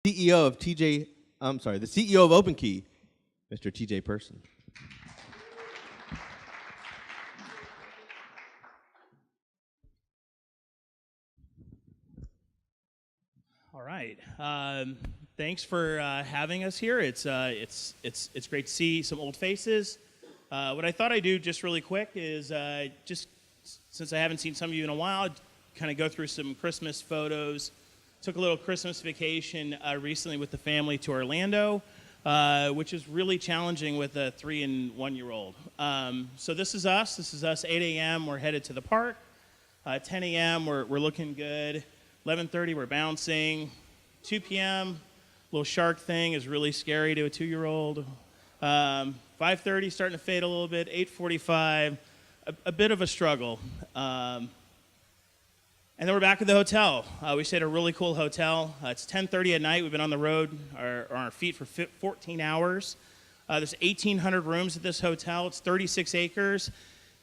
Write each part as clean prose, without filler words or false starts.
CEO of TJ, I'm sorry, the CEO of Openkey, Mr. TJ Person. All right. Thanks for having us here. It's great to see some old faces. What I thought I'd do just really quick is just since I haven't seen some of you in a while, kind of go through some Christmas photos. Took a little Christmas vacation recently with the family to Orlando, which is really challenging with a 3 and 1 year old. So this is us. This is us. 8 a.m. We're headed to the park. 10 a.m. We're looking good. 11:30 we're bouncing. 2 p.m. little shark thing is really scary to a 2-year-old. 5:30 starting to fade a little bit. 8:45 a bit of a struggle. And then we're back at the hotel. We stayed at a really cool hotel. It's 10:30 at night. We've been on the road or on our feet for 14 hours. There's 1,800 rooms at this hotel. It's 36 acres,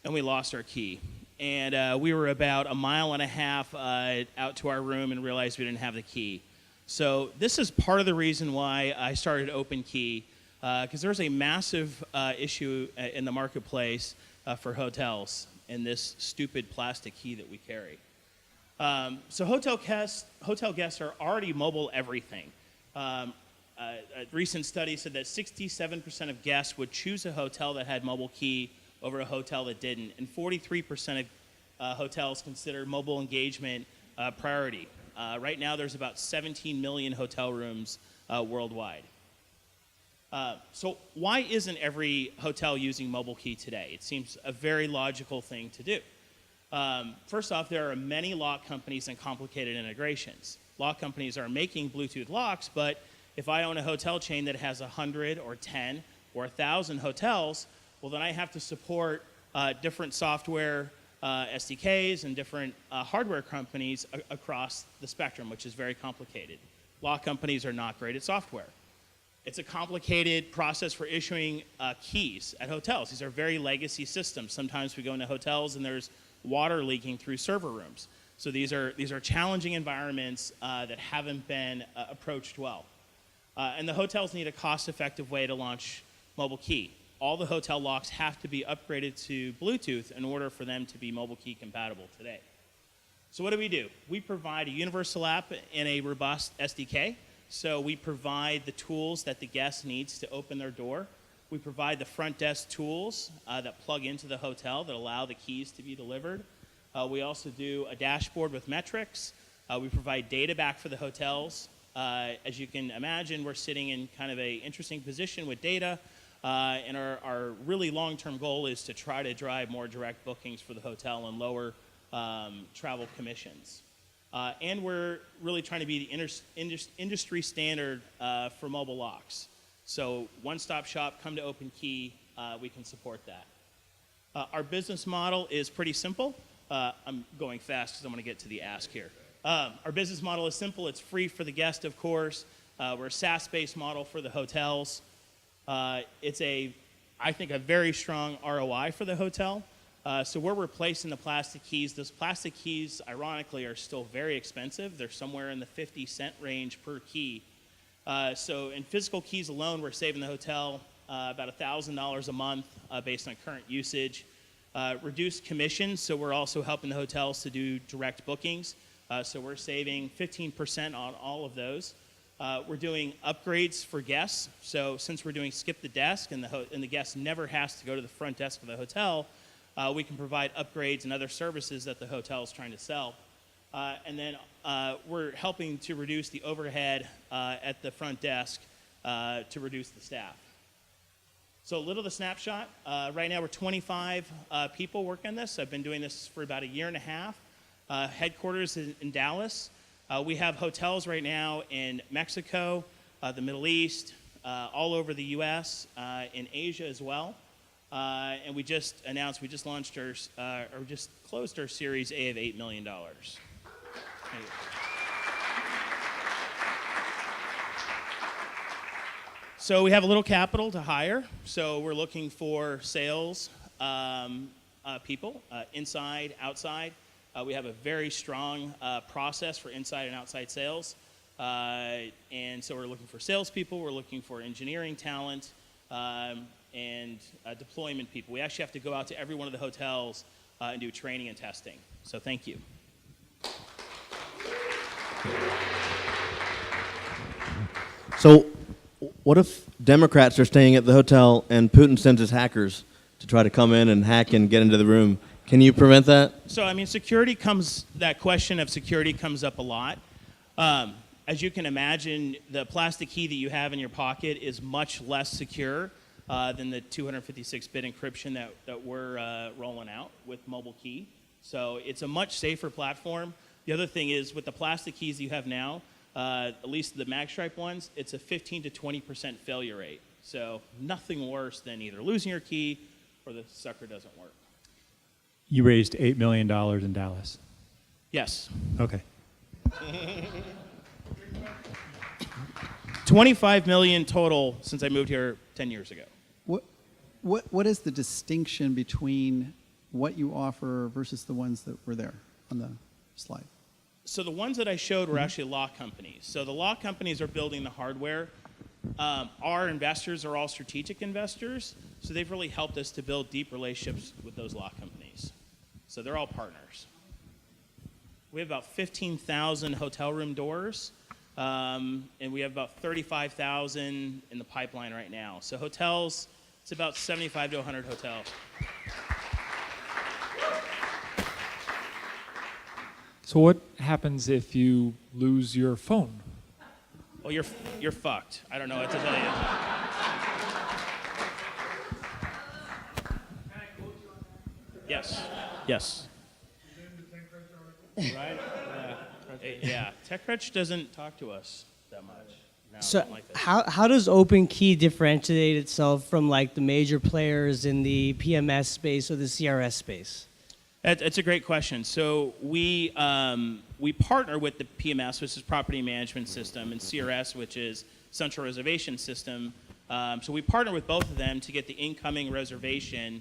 and we lost our key. And we were about a mile and a half out to our room and realized we didn't have the key. So this is part of the reason why I started Openkey, because there's a massive issue in the marketplace for hotels and this stupid plastic key that we carry. So hotel guests are already mobile everything. A recent study said that 67% of guests would choose a hotel that had mobile key over a hotel that didn't, and 43% of hotels consider mobile engagement priority. Right now, there's about 17 million hotel rooms worldwide. So why isn't every hotel using mobile key today? It seems a very logical thing to do. First off, there are many lock companies and complicated integrations. Lock companies are making Bluetooth locks, but if I own a hotel chain that has 100 or 10 or 1,000 hotels, well, then I have to support different software SDKs and different hardware companies across the spectrum, which is very complicated. Lock companies are not great at software. It's a complicated process for issuing keys at hotels. These are very legacy systems. Sometimes we go into hotels and there's water leaking through server rooms. So these are challenging environments that haven't been approached well. And the hotels need a cost-effective way to launch mobile key. All the hotel locks have to be upgraded to Bluetooth in order for them to be mobile key compatible today. So what do? We provide a universal app and a robust SDK. So we provide the tools that the guest needs to open their door. We provide the front desk tools that plug into the hotel that allow the keys to be delivered. We also do a dashboard with metrics. We provide data back for the hotels. As you can imagine, we're sitting in kind of an interesting position with data. And our really long-term goal is to try to drive more direct bookings for the hotel and lower travel commissions. And we're really trying to be the industry standard for mobile locks. So one-stop shop, come to Openkey, we can support that. Our business model is pretty simple. I'm going fast because I want to get to the ask here. Our business model is simple. It's free for the guest, of course. We're a SaaS-based model for the hotels. It's I think, a very strong ROI for the hotel. So we're replacing the plastic keys. Those plastic keys, ironically, are still very expensive. They're somewhere in the 50-cent range per key. So in physical keys alone, we're saving the hotel about $1,000 a month based on current usage. Reduced commissions, so we're also helping the hotels to do direct bookings. So we're saving 15% on all of those. We're doing upgrades for guests. So since we're doing skip the desk and the guest never has to go to the front desk of the hotel, we can provide upgrades and other services that the hotel is trying to sell. And then we're helping to reduce the overhead at the front desk to reduce the staff. So a little of the snapshot. Right now we're 25 people working on this. I've been doing this for about a year and a half. Headquarters in Dallas. We have hotels right now in Mexico, the Middle East, all over the U.S., in Asia as well. And we just announced we just launched or just closed our Series A of $8 million. So we have a little capital to hire. So we're looking for sales people, inside, outside. We have a very strong process for inside and outside sales. And so we're looking for salespeople, we're looking for engineering talent, and deployment people. We actually have to go out to every one of the hotels and do training and testing. So thank you. So, what if Democrats are staying at the hotel and Putin sends his hackers to try to come in and hack and get into the room? Can you prevent that? So, I mean, that question of security comes up a lot. As you can imagine, the plastic key that you have in your pocket is much less secure than the 256-bit encryption that we're rolling out with Mobile Key. So it's a much safer platform. The other thing is, with the plastic keys you have now, at least the magstripe ones, it's a 15 to 20% failure rate. So nothing worse than either losing your key or the sucker doesn't work. You raised $8 million in Dallas. Yes. Okay. 25 million total since I moved here 10 years ago. What is the distinction between what you offer versus the ones that were there on the slide? So the ones that I showed were actually lock companies. So the lock companies are building the hardware. Our investors are all strategic investors, so they've really helped us to build deep relationships with those lock companies. So they're all partners. We have about 15,000 hotel room doors, and we have about 35,000 in the pipeline right now. So hotels, it's about 75 to 100 hotels. So what happens if you lose your phone? Well, you're fucked. I don't know what to tell you. Yes. Yes. Right? Yeah. TechCrunch doesn't talk to us that much. No, So not like that. how does Openkey differentiate itself from like the major players in the PMS space or the CRS space? That's a great question. So we partner with the PMS, which is Property Management System, and CRS, which is Central Reservation System. So we partner with both of them to get the incoming reservation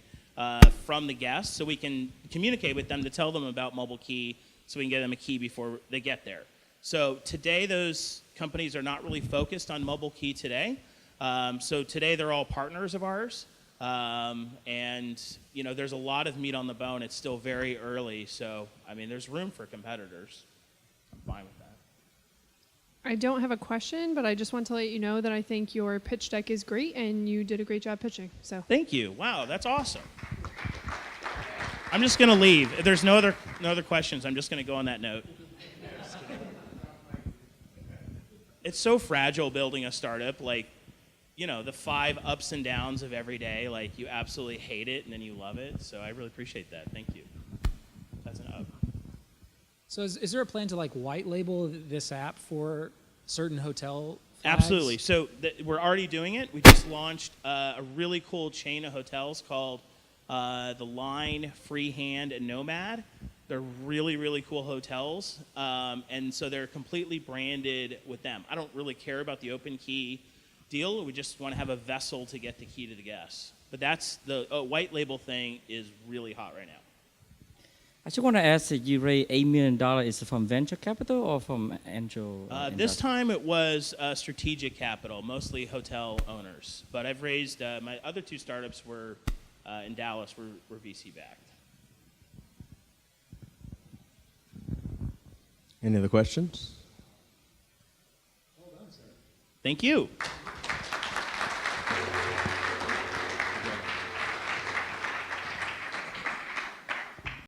from the guests, so we can communicate with them to tell them about Mobile Key, so we can get them a key before they get there. So today, those companies are not really focused on Mobile Key today. So today, they're all partners of ours. And you know, there's a lot of meat on the bone. It's still very early, so I mean, there's room for competitors. I'm fine with that. I don't have a question, but I just want to let you know that I think your pitch deck is great and you did a great job pitching. So Thank you. Wow, that's awesome. I'm just gonna leave. If there's no other questions, I'm just gonna go on that note. It's so fragile building a startup. Like, you know, the 5 ups and downs of every day. Like, you absolutely hate it and then you love it. So I really appreciate that. Thank you. That's an up. So is there a plan to like white label this app for certain hotel flags? Absolutely. So we're already doing it. We just launched a really cool chain of hotels called The Line, Freehand, and Nomad. They're really, really cool hotels. And so they're completely branded with them. I don't really care about the Openkey deal. We just want to have a vessel to get the key to the guests. But that's the white label thing is really hot right now. I just want to ask if you raised $8 million. Is it from venture capital or from angel? This time it was strategic capital, mostly hotel owners. But I've raised, my other 2 startups were in Dallas, were VC backed. Any other questions? Thank you.